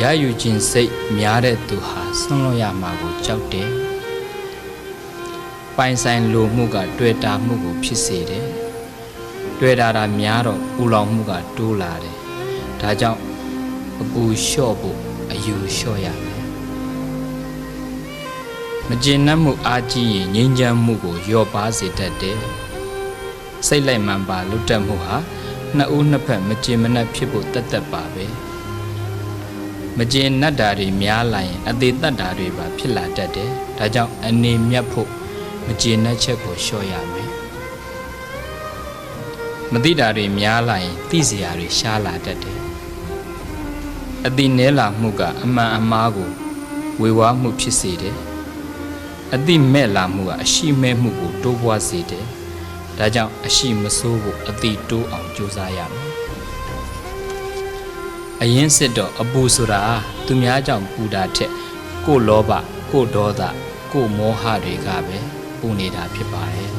ရယူခြင်းစိတ်များတဲ့သူဟာဆွန့်လွတ်ရမှာကိုကြောက်တယ်ပိုင်ဆိုင်လိုမှုကတွေ့တာမှုကိုဖြစ်စေတယ်တွေ့တာများတော့ပူလောင်မှုကတိုးလာတယ်ဒါကြောင့်အပူလျှော့ဖို့အယူလျှော့ရမယ်မကျေနပ်မှုအားကြီးရင်ငြိမ်းချမ်းမှုကိုလျော့ပါစေတတ်တယ်စိတ်လိုက်မှန်ပါလွတ်တက်မှုဟာနှစ်ဦးနှစ်ဖက်မကျေမနပ်ဖြစ်ဖို့တတ်ပါပဲမကျေနပ်တာတွေများလာရင်အသေးသက်တာတွေပါဖြစ်လာတတ်တယ်ဒါကြောင့်အနေမြတ်ဖို့မကျေနပ်ချက်ကိုလျှော့ရမယ်မသိတာတွေများလာရင်သိစရာတွေရှားလာတတ်တယ်အတိနဲလာမှုကအမှန်အမှားကိုဝေဝါးမှုဖြစ်စေတယ်အတိမဲ့လာမှုကအရှိမဲ့မှုကိုတိုးပွားစေတယ်ဒါကြောင့်အရှိမဆိုးဖို့အတိတိုးအောင်ကြိုးစားရမယ်အရင်စစ်တော့အပူဆိုတာသူများကြောင့်ပူတာထက်ကိုယ်လောဘကိုယ်ဒေါသကိုယ်မောဟတွေကပဲပူနေတာဖြစ်ပါတယ်